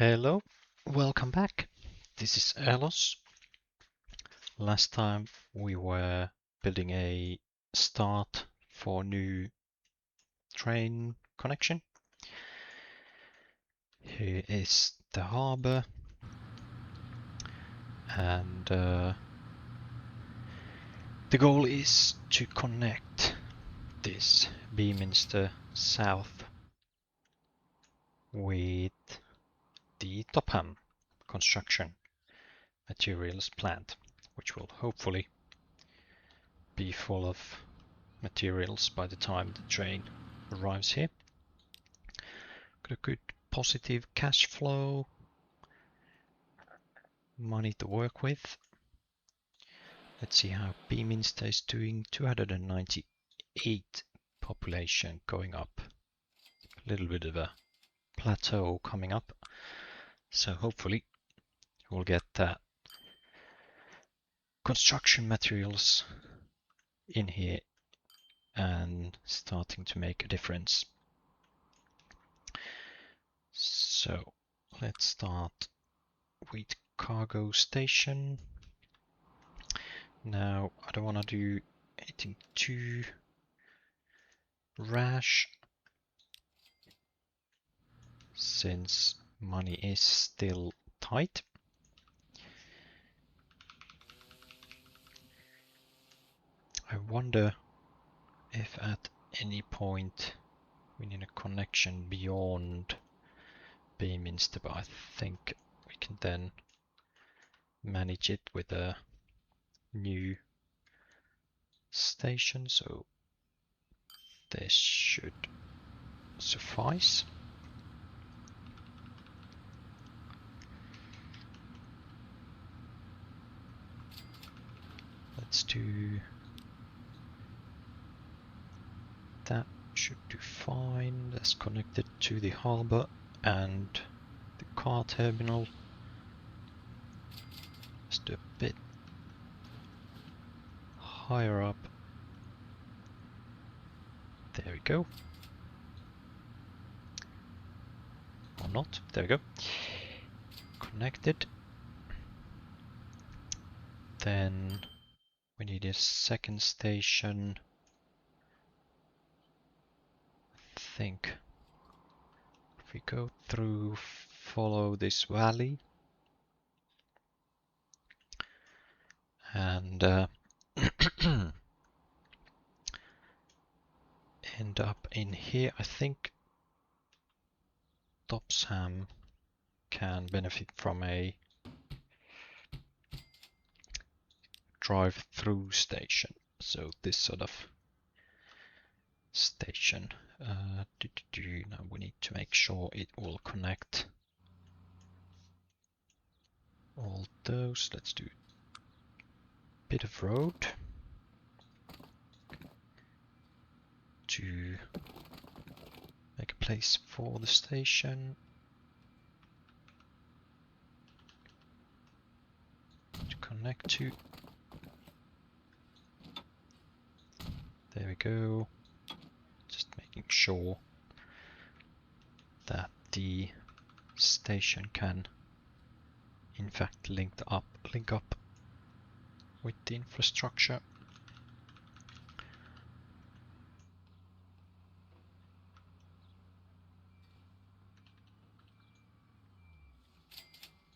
Hello, welcome back. This is Alos. Last time we were building a start for new train connection. Here is the harbor, and the goal is to connect this Beaminster south with the Topham construction materials plant, which will hopefully be full of materials by the time the train arrives here. Got a good positive cash flow, money to work with. Let's see how Beaminster is doing. 298 population going up. A little bit of a plateau coming up. So hopefully we'll get construction materials in here and starting to make a difference. So let's start with cargo station. Now I don't want to do anything too rash since money is still tight. I wonder if at any point we need a connection beyond Beaminster, but I think we can then manage it with a new station, so this should suffice. Let's do that. Should do fine. That's connected to the harbor and the car terminal. Let's do a bit higher up. There we go. Or not. There we go. Connected. Then we need a second station. I think if we go through, follow this valley and end up in here, I think Topham can benefit from a drive-through station. So this sort of station. Now we need to make sure it will connect all those. Let's do a bit of road to make a place for the station. To connect to. There we go. Just making sure that the station can in fact link up with the infrastructure.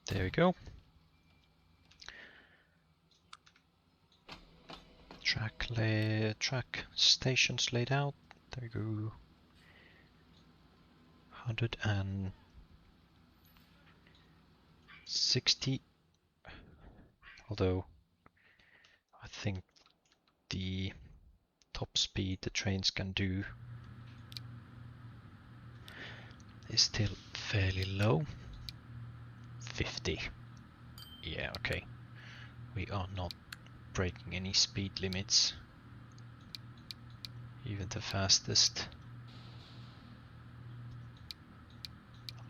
There we go. Track stations laid out. There we go. 160. Although I think the top speed the trains can do is still fairly low. 50. Yeah, okay. We are not breaking any speed limits. Even the fastest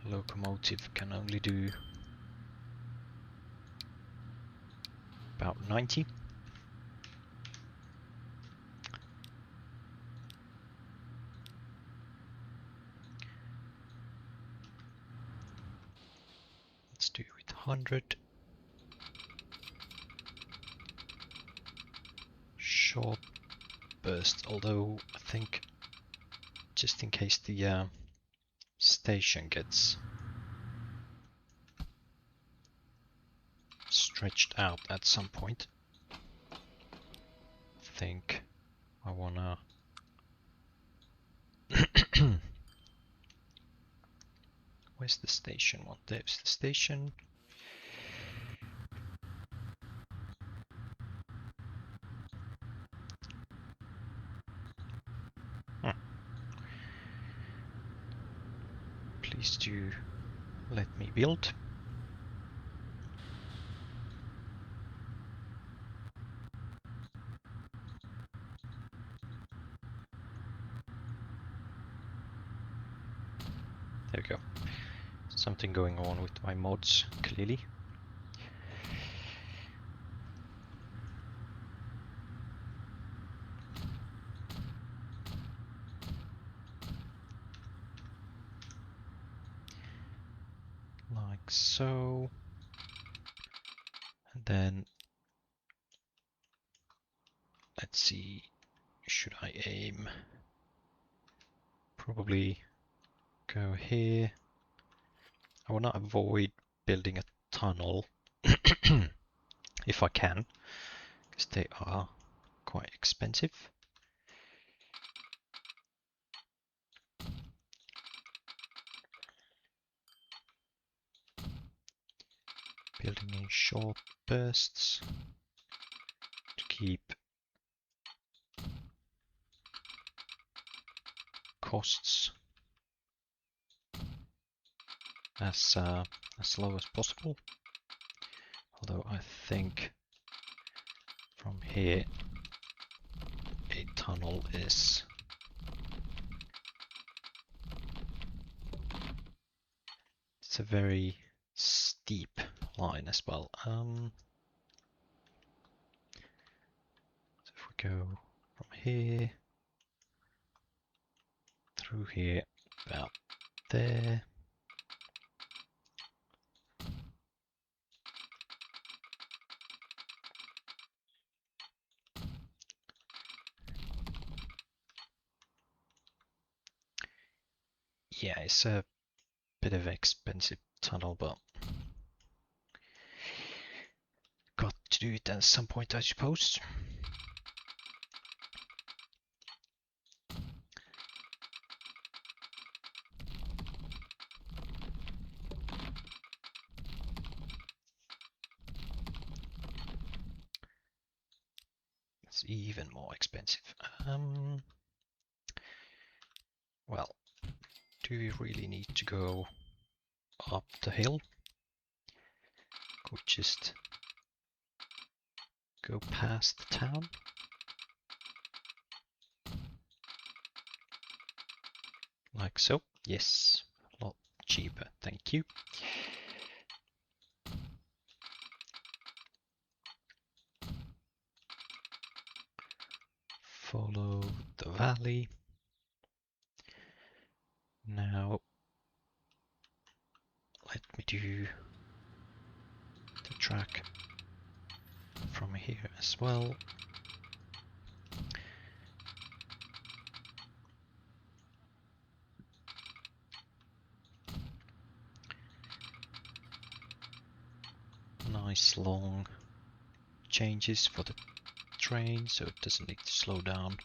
locomotive can only do about 90. do it 100. Short burst, although I think just in case the station gets stretched out at some point, I think I wanna where's the station one? There's the station. Please do let me build. There we go. Something going on with my mods, clearly. Like so. And then let's see, should I aim? Probably go here. I want to avoid building a tunnel if I can, because they are quite expensive. Building in short bursts to keep costs as low as possible. Although I think from here a tunnel is it's a very steep line as well. So if we go from here through here about there. Yeah, it's a bit of an expensive tunnel, but got to do it at some point, I suppose. It's even more expensive. Well, do we really need to go up the hill? Could we just go past the town? Like so? Yes, a lot cheaper, thank you. Follow the valley. Now, let me do the track from here as well. Nice long changes for the train, so it doesn't need to slow down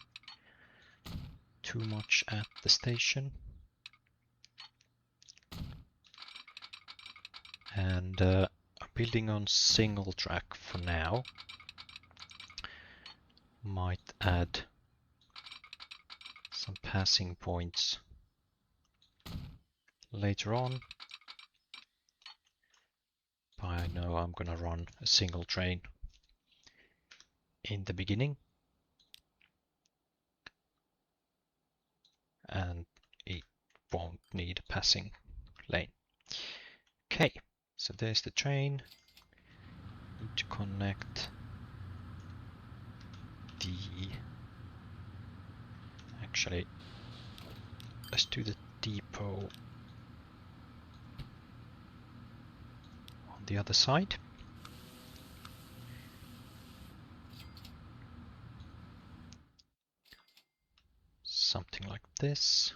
too much at the station. And I'm building on single track for now. Might add some passing points later on. But I know I'm gonna run a single train in the beginning. And it won't need a passing lane. Okay, so there's the train. Need to connect the... Actually, let's do the depot the other side. Something like this.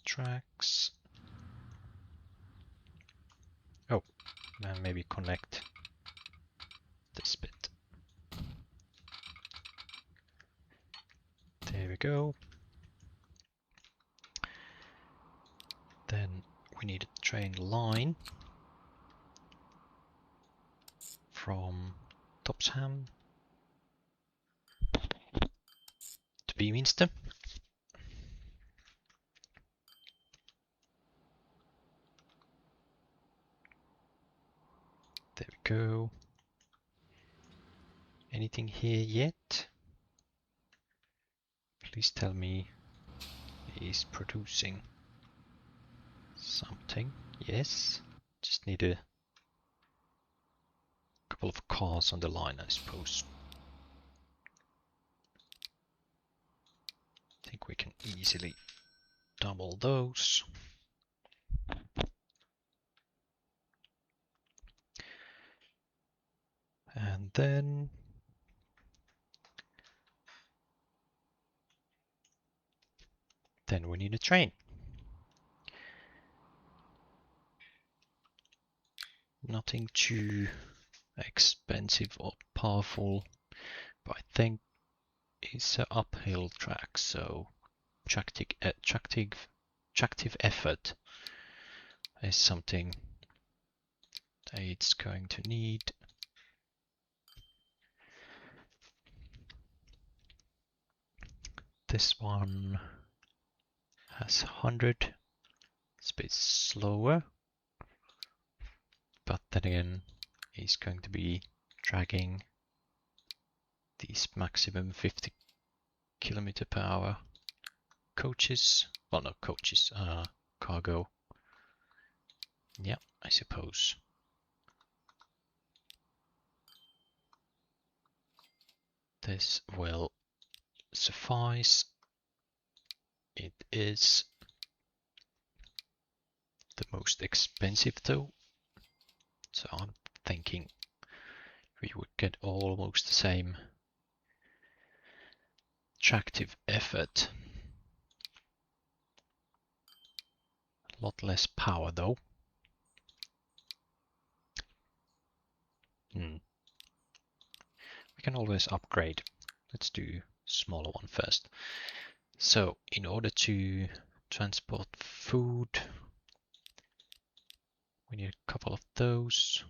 Tracks. Oh, and maybe connect this bit. There we go. Then we need a train line from Topham to Beaminster. There we go. Anything here yet? Please tell me he's producing something. Yes. Just need a couple of cars on the line, I suppose. I think we can easily double those. And then we need a train. Nothing too expensive or powerful, but I think it's an uphill track, so tractive effort is something that it's going to need. This one has 100, it's a bit slower, but then again, it's going to be dragging these maximum 50 kilometer per hour coaches. Well, not coaches, cargo. Yeah, I suppose. This will suffice. It is the most expensive though, so I'm thinking we would get almost the same tractive effort. A lot less power though. We can always upgrade. Let's do smaller one first. So in order to transport food, we need a couple of those.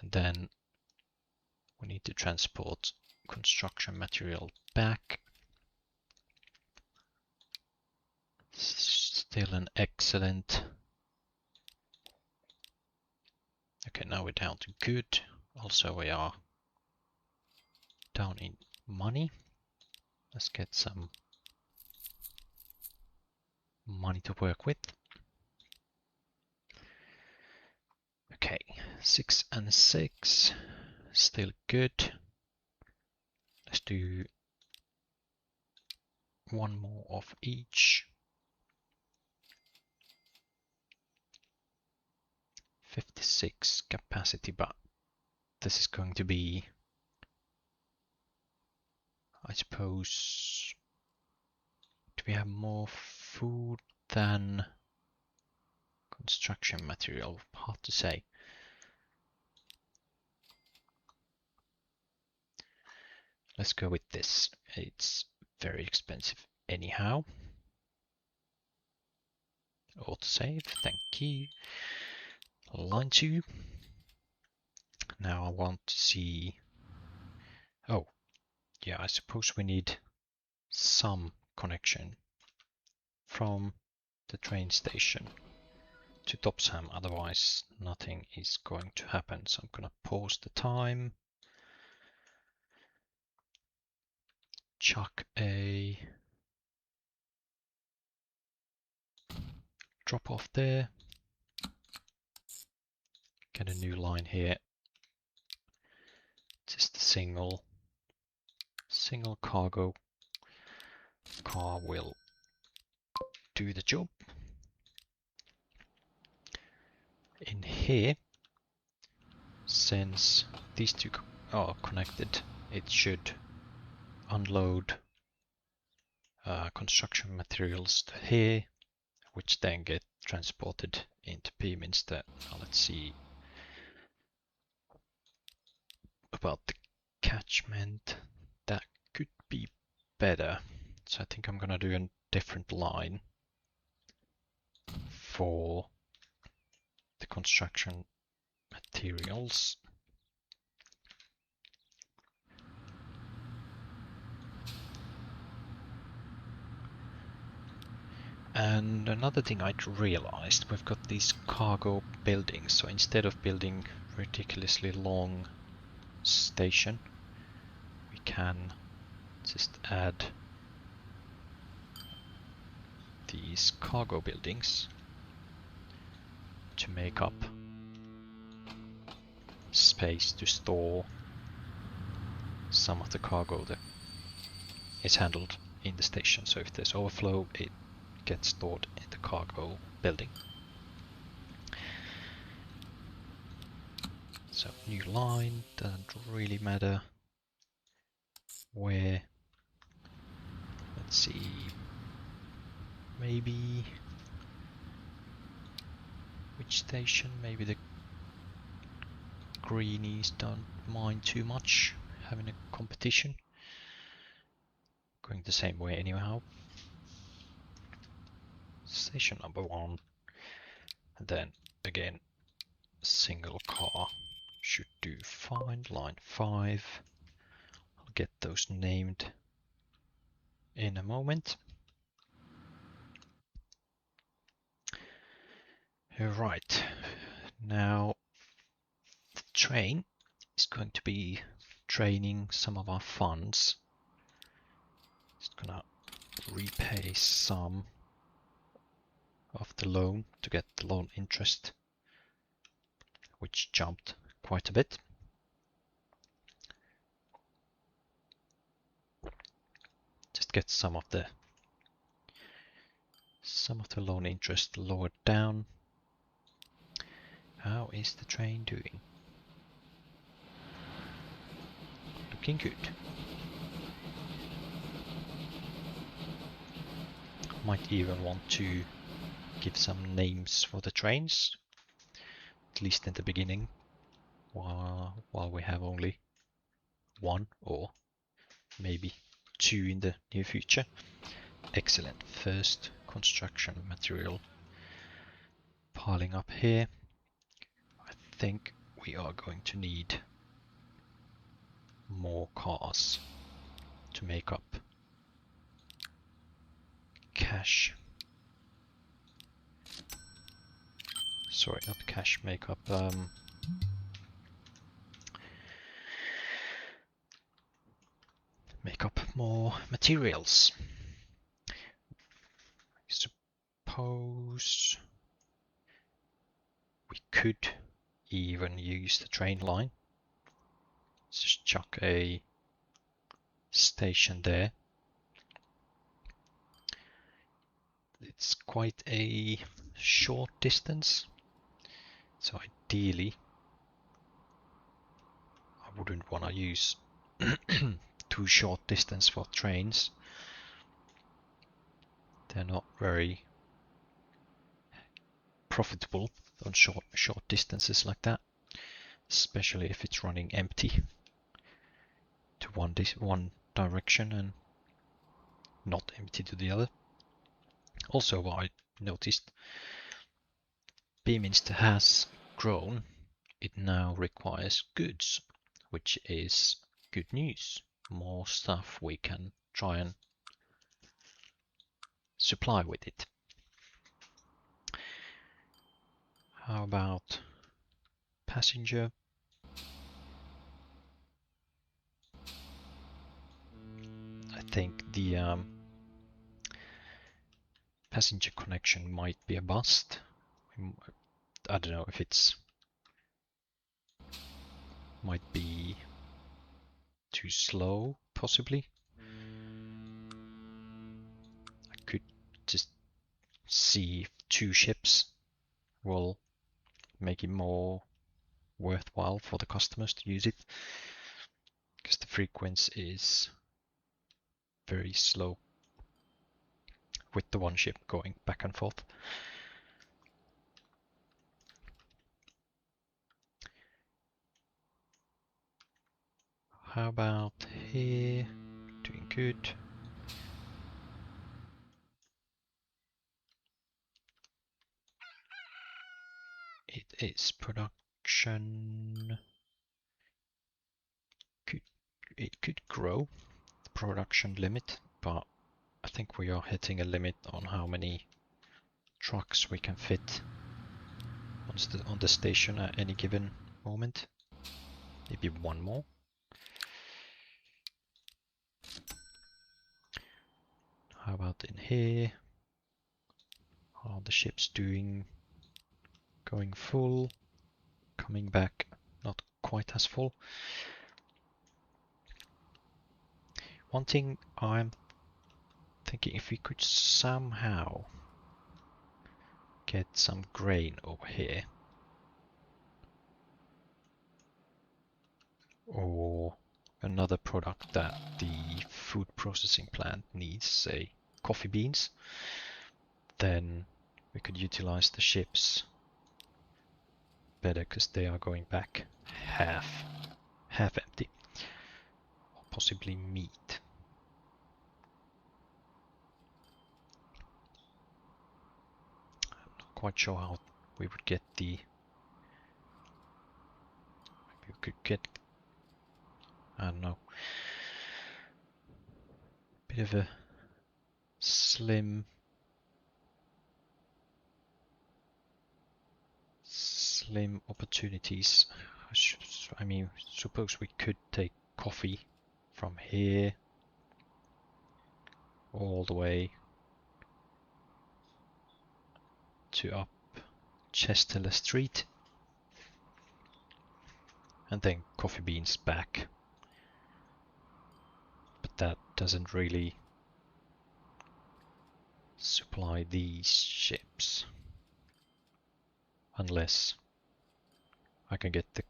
And then we need to transport construction material back. Still an excellent. Okay, now we're down to good. Also, we are down in money. Let's get some money to work with. Okay, 6 and 6, still good. Let's do one more of each. 56 capacity, but this is going to be, I suppose, do we have more food than construction material? Hard to say. Let's go with this. It's very expensive anyhow. Autosave, thank you. Line 2. Now I want to see. Oh, yeah, I suppose we need some connection from the train station to Topham, otherwise nothing is going to happen. So I'm gonna pause the time, chuck a drop off there, get a new line here, just a single cargo car will do the job. In here, since these two are connected, it should unload construction materials to here, which then get transported into Beaminster. Now let's see about the catchment. That could be better. So I think I'm gonna do a different line for the construction materials. And another thing I'd realized, we've got these cargo buildings, so instead of building ridiculously long station, we can just add these cargo buildings to make up space to store some of the cargo that is handled in the station. So if there's overflow, it gets stored in the cargo building. So new line, doesn't really matter where. Let's see, maybe which station? Maybe the greenies don't mind too much having a competition. Going the same way anyhow. Station number 1, and then again single car should do fine. Line 5, I'll get those named in a moment. Right, now the train is going to be draining some of our funds. It's gonna repay some of the loan to get the loan interest, which jumped quite a bit. Just get some of the loan interest lowered down. How is the train doing? Looking good. Might even want to give some names for the trains, at least in the beginning, while we have only 1 or maybe 2 in the near future. Excellent. First construction material piling up here. I think we are going to need more cars to make up cash. Sorry, not cash, make up more materials. I suppose we could even use the train line. Let's just chuck a station there. It's quite a short distance, so ideally I wouldn't want to use too short distance for trains. They're not very profitable on short distances like that, especially if it's running empty to one direction and not empty to the other. Also, I noticed Beaminster has grown. It now requires goods, which is good news. More stuff we can try and supply with it. How about passenger? I think the passenger connection might be a bust. I don't know if it's might be too slow, possibly. see if 2 ships will make it more worthwhile for the customers to use it, because the frequency is very slow with the 1 ship going back and forth. How about here? Doing good. It is production. It could grow the production limit, but I think we are hitting a limit on how many trucks we can fit on the station at any given moment. Maybe 1 more. How about in here? How are the ships doing? Going full, coming back not quite as full. One thing I'm thinking, if we could somehow get some grain over here, or another product that the food processing plant needs, say coffee beans, then we could utilize the ships better, because they are going back half empty, or possibly meat. I'm not quite sure how we would get the. Maybe we could get, I don't know, bit of a slim opportunities. I mean, suppose we could take coffee from here all the way to up Chester Street, and then coffee beans back. But that doesn't really supply these ships, unless I can get the,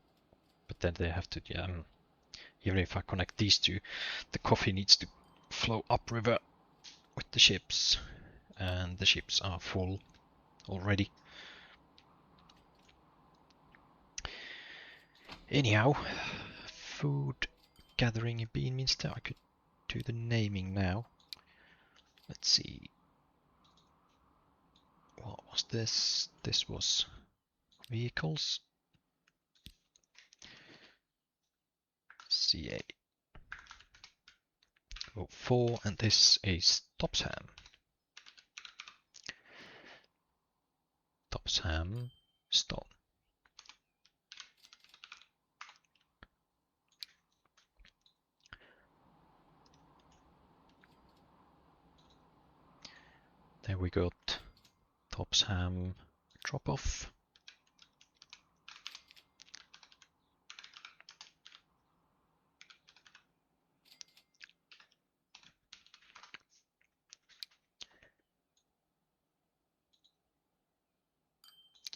but then they have to, even if I connect these 2, the coffee needs to flow upriver with the ships, and the ships are full already. Anyhow, food gathering in Beaminster. I could do the naming now. Let's see. What was this? This was vehicles. CA 04, and this is Topham. Topham stone. There we got Topham drop-off.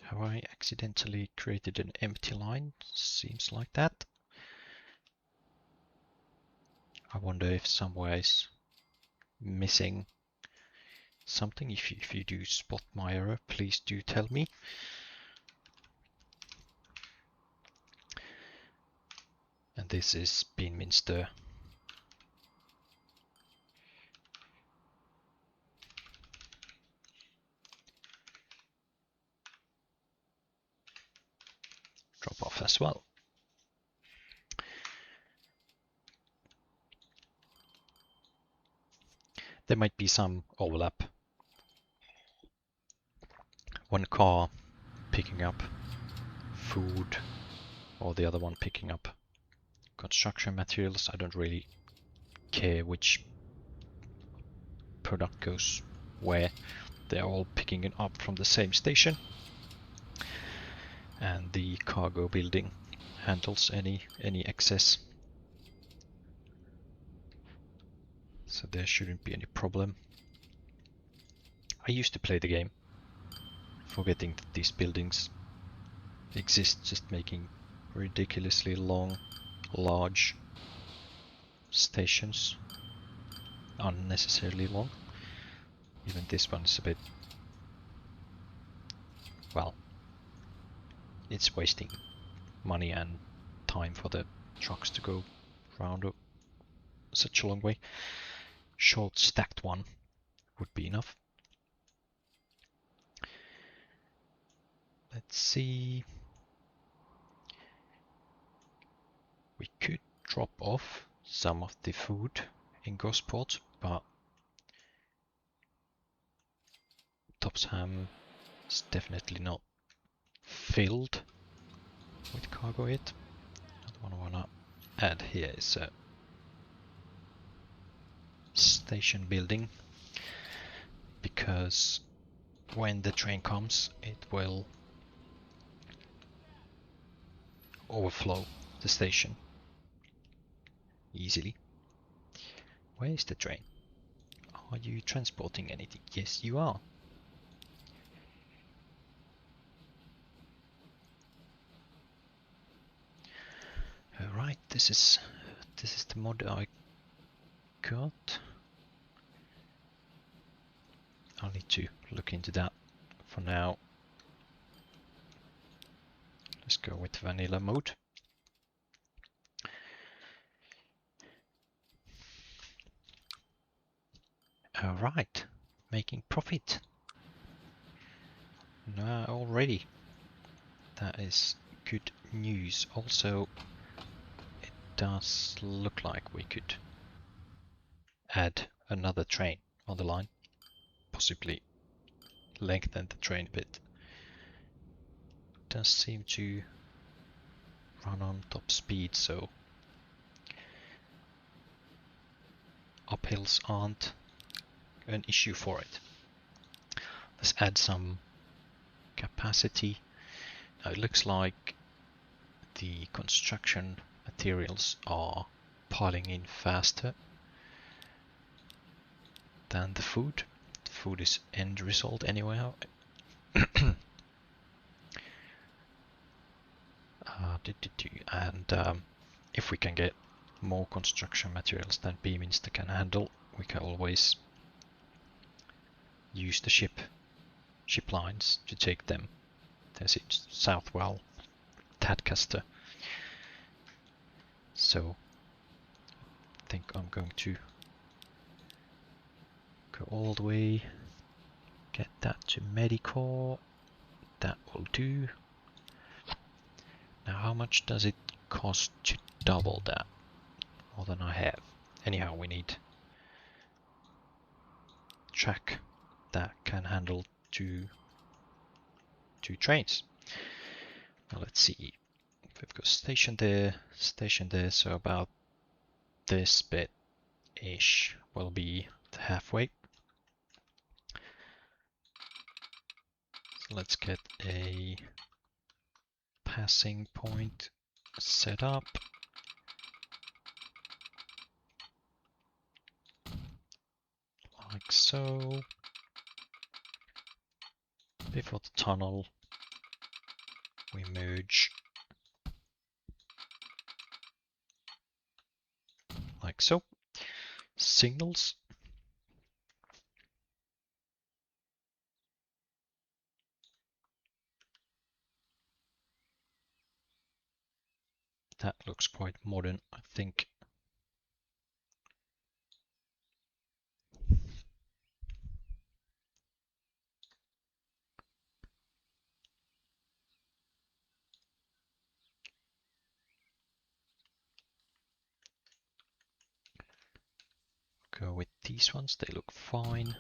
Have I accidentally created an empty line? Seems like that. I wonder if somewhere is missing something. If you do spot my error, please do tell me. And this is Beaminster. Drop off as well. There might be some overlap. One car picking up food, or the other one picking up construction materials. I don't really care which product goes where. They're all picking it up from the same station, and the cargo building handles any excess. So there shouldn't be any problem I used to play the game, forgetting that these buildings exist, just making ridiculously long, large stations. Unnecessarily long. Even this one is a bit... well, it's wasting money and time for the trucks to go around such a long way. Short stacked one would be enough. Let's see. We could drop off some of the food in Gosport, but Topham is definitely not filled with cargo yet. The one I wanna add here is a station building, because when the train comes it will overflow the station easily. Where is the train? Are you transporting anything? Yes, you are. Alright, this is the mod I got. I'll need to look into that. For now, let's go with vanilla mode. Alright, making profit. Already. That is good news. Also, it does look like we could add another train on the line. Possibly lengthen the train a bit. Does seem to run on top speed, so uphills aren't an issue for it. Let's add some capacity. Now it looks like the construction materials are piling in faster than the food. The food is end result anyway. And if we can get more construction materials than Beaminster can handle, we can always use the ship lines to take them. There's it, Southwell, Tadcaster. So I think I'm going to go all the way, get that to Medicore. That will do. Now how much does it cost to double that? More than I have. Anyhow, we need track that can handle two trains. Now let's see. We've got station there, so about this bit ish will be the halfway. So let's get a passing point set up. Like so. Before the tunnel, we merge like so. Signals. That looks quite modern, I think. Go with these ones, they look fine.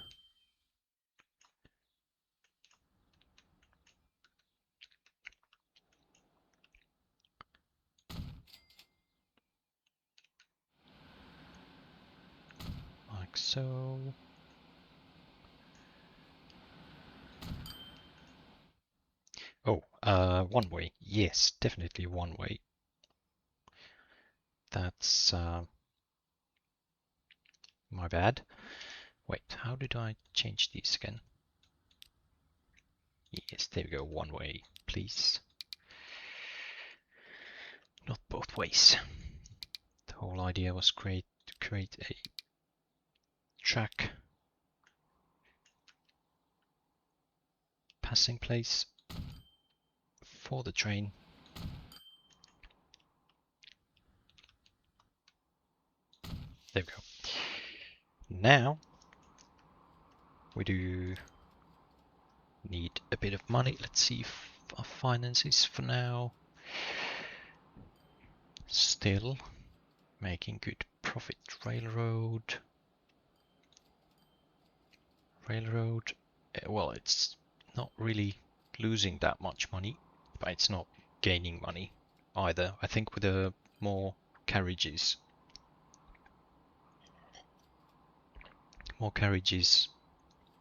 Like so. Oh, one way. Yes, definitely one way. That's my bad. Wait, how did I change these again? Yes, there we go, one way, please. Not both ways. The whole idea was to create a track passing place for the train. There we go. Now we do need a bit of money. Let's see if our finances for now still making good profit. Railroad, well, it's not really losing that much money, but it's not gaining money either. I think with the more carriages,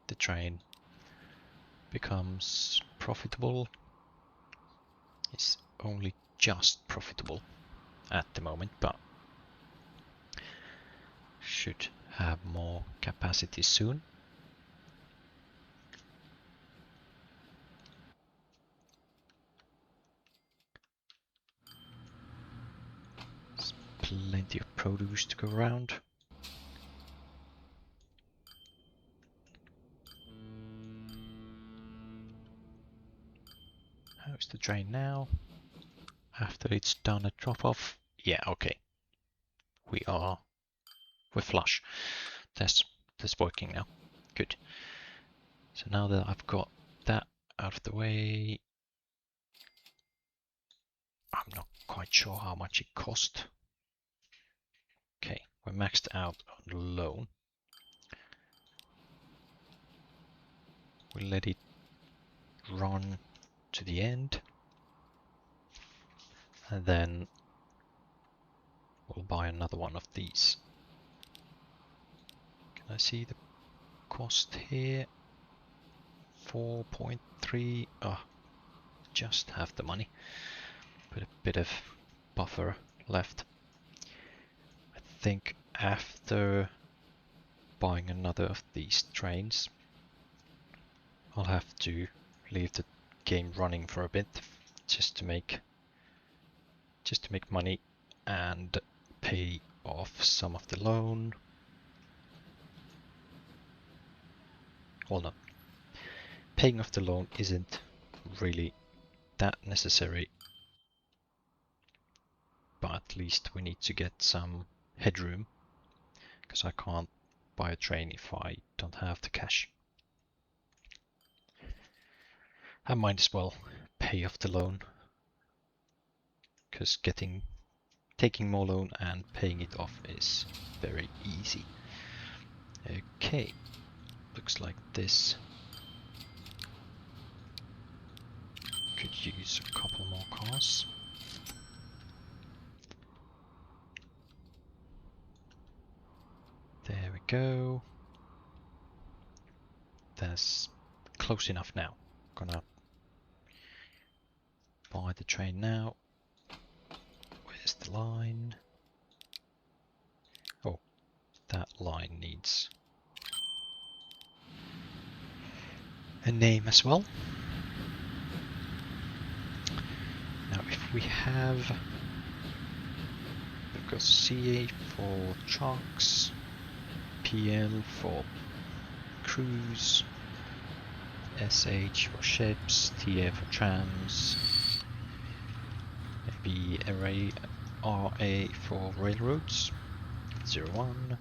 the train becomes profitable. It's only just profitable at the moment, but should have more capacity soon. There's plenty of produce to go around. How's the train now? After it's done a drop-off? Yeah, okay. We're flush. That's working now. Good. So now that I've got that out of the way, I'm not quite sure how much it cost. Okay, we're maxed out on the loan. We'll let it run to the end, and then we'll buy another one of these. Can I see the cost here? 4.3. Just have the money, but a bit of buffer left. I think after buying another of these trains, I'll have to leave the game running for a bit just to make money and pay off some of the loan. Well, no, paying off the loan isn't really that necessary, but at least we need to get some headroom, because I can't buy a train if I don't have the cash. I might as well pay off the loan, because taking more loan and paying it off is very easy. Okay, looks like this could use a couple more cars. There we go. That's close enough now. Gonna buy the train now. Where's the line? Oh, that line needs a name as well. Now if we have, we've got CA for trucks, PL for cruise, SH for ships, TA for trams, maybe RA for railroads, 01.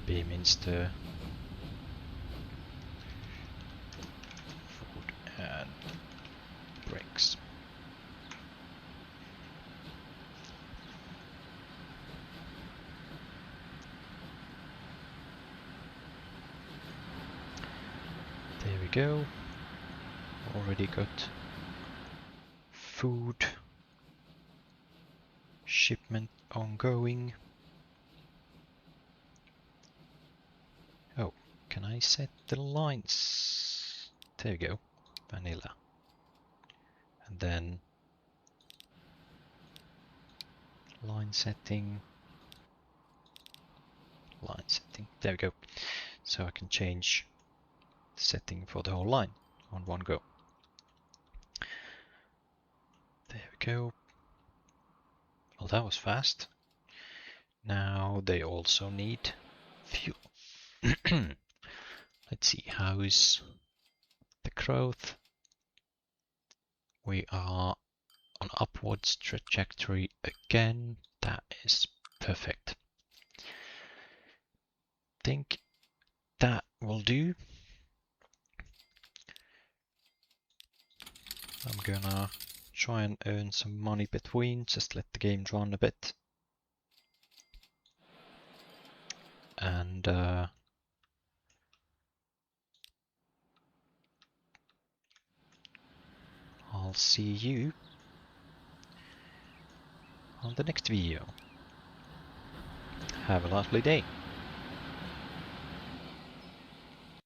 Beaminster, food and bricks. There we go. Already got food shipment ongoing. Oh, can I set the lines? There we go, vanilla. And then line setting, line setting. There we go. So I can change the setting for the whole line on one go. There we go. Well, that was fast. Now they also need fuel. Let's see, how is the growth? We are on upwards trajectory again. That is perfect. Think that will do. I'm gonna try and earn some money between, just let the game run a bit. And I'll see you on the next video. Have a lovely day.